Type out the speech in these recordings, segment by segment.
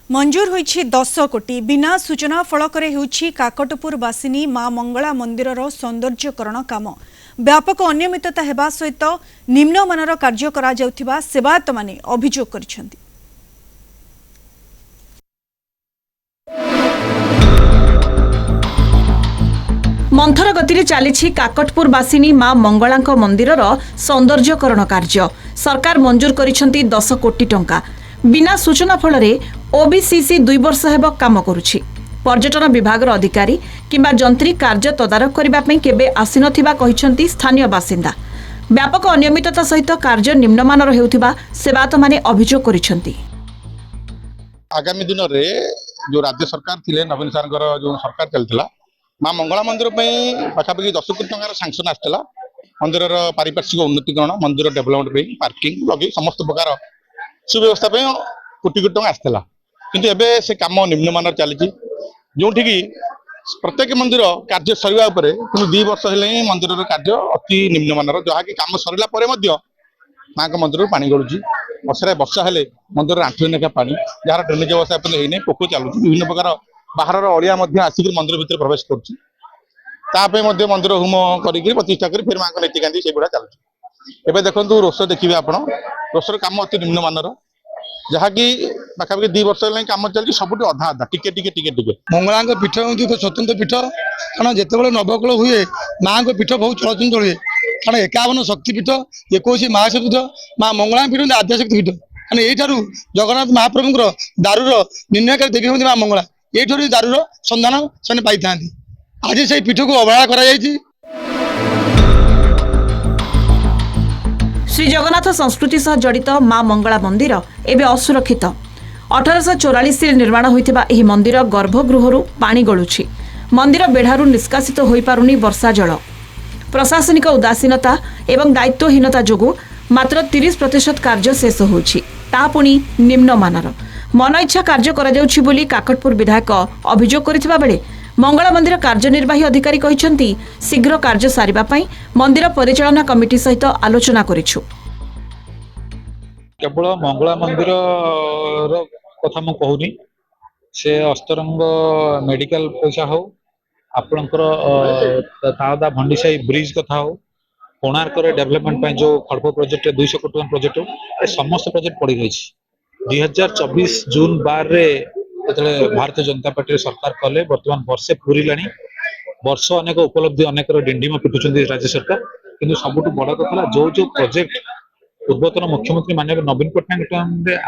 मंजूर होईछि 10 कोटी बिना सूचना फलकरे होईछि काकटपुर बासिनी मां मंगला मंदिरर सौंदर्यकरण काम व्यापक अनियमितता हेबा सहित निम्नमानर कार्य करा जाउथिबा सेवायत माने अभियोग करिसेंति। मंथर गति चली काकटपुर बासिनी मां मंगला मंदिरर सौंदर्यकरण कार्य सरकार मंजूर करिसेंति 10 कोटी टंका बिना सूचना फल ओबीसीसी 2 वर्ष हेब काम करुछि। पर्यटन विभाग अधिकारी किंबा जंत्री कार्य तदारख करने केबे आसी नथिबा कहिसेंति स्थानीय बासिंदा। व्यापक अनियमितता सहित कार्य निम्नमानर हेउथिबा सेवायत माने अभियोग करिसेंति। आगामी दिन रे जो राज्य सरकार थिले नवीन सारंकर जो सरकार चलथिला मां मंगला मंदिर पाखापाखि 10 कोटी टंकार सांक्शन आसला। मंदिर पारिपार्श्विक उन्नतीकरण मंदिर डेवलपमेंट पार्किंग लगे समस्त प्रकार सुव्यवस्था कोटी कोटी टंका आसला किंतु एबे से काम निम्नमान चली जो प्रत्येक मंदिर कार्य सरिया उपरे 2 वर्ष हेले मंदिर कार्य अति निम्नमानर जहाँकि काम सरला माँ का मंदिर पानी गलुची वर्षा वर्षा हेले मंदिर 8 लेखा पानी जार ड्रेनेज व्यवस्था होने पोक चलुच विभिन्न प्रकार बाहर अलिया आसिक मंदिर भितर प्रवेश कर मंदिर होम कर प्रतिष्ठा कर फिर माँ का नीतिकांति से गुड़ा चलुची। एबे देखो रोष देखिए आप रोषर काम अति निम्नमानर जहाँकि पाखापाखि 2 वर्ष कम चलती सब अधा अधा टिके टिके टिके टिके मंगला पीठ हूँ एक स्वतंत्र पीठ कारण जिते नवकल हुए माँ को पीठ बहुत चलचल चलिए कारण 51 शक्तिपीठ 21 महाशक्तिपीठ माँ मंगला पीठ आद्याशक्तिपीठ कारण यू जगन्नाथ महाप्रभुर दारूर निर्णयकारी देवी हूँ माँ मंगला यू दारूर संधान से पाई था आज से पीठ को अवहेला कर श्री जगन्नाथ संस्कृति सह जड़ित मां मंगला मंदिर एवं असुरक्षित 1844 निर्माण होइथिबा एही मंदिर गर्भगृहरु पानी गलुछि। मंदिर बेढ़ारु निष्कासित होई पारुनी वर्षा जल प्रशासनिक उदासीनता एवं दायित्वहीनता जोगु मात्र 30% कार्य शेष होछि ता पुनी निम्नमानर मन इच्छा कार्य करा जाउछि बोली काकटपुर विधायक अभियोग करिथिबा बेले मंगला मंदिर कार्यनिर्वाही अधिकारी कहिसेंति शीघ्र कार्य सारिबा पई मंदिर परिचालना कमिटी सहित आलोचना करिछु। केवल मंगला मंदिर कथा मु कहूनी से अस्तरंग मेडिकल पैसा हो आपणकर तादा भंडीसाई ब्रिज कथा हो कोणार्क डेवलपमेंट पे जो खड़प प्रोजेक्ट 200 कोटी प्रोजेक्ट समस्त प्रोजेक्ट पड़ गई 2024 जून 12 रे भारतीय जनता पार्टी सरकार कले बर्तमान वर्षे पूरीला वर्ष अनेक उपलब्धि अनेक डिंडिम पिटुंट राज्य सरकार किंतु सबुठ बड़ कथा जो प्रोजेक्ट पूर्वतन मुख्यमंत्री माननीय नवीन पट्टनायक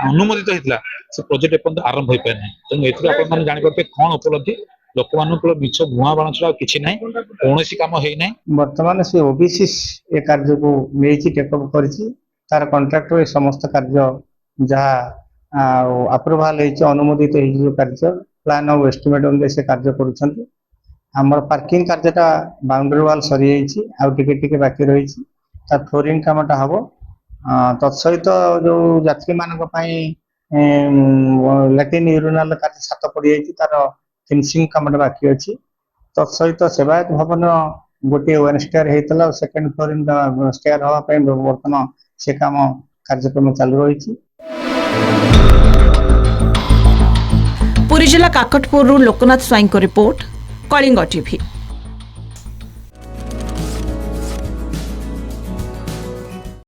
अनुमोदित होता से प्रोजेक्ट एपर्यंत आरंभ हो पाए ना तेणु आप जापर कौन उपलब्धि लोक मान मिछ भुआ बाण छड़ा कि ना कौन काम है बर्तमान से ओबीसी ए कार्य को नहीं टेकअप कर कंट्राक्टर समस्त कार्य जहाँ अप्रूवाल अनुमोदित कार्य प्लान ऑफ एस्टिमेट अनुसार से कार्य कर पार्किंग कार्यटा बाउंड्री वाल सरी टिके बाकी रही फ्लोरिंग कामटा हम तत्सहित जो यात्री मान लैट्रिन यूरिनाल कार्य छात पड़ जाए तार फिनिशिंग कामटा बाकी अच्छी तत्सहित सेवायत भवन गोटे 1 स्टेयर होता सेकेंड फ्लोरिंग स्टेयर हाँपाई बर्तमान से काम कार्यक्रम चालू रही। पुरी जिला काकटपुर लोकनाथ स्वाई रिपोर्ट कलिंग टीवी।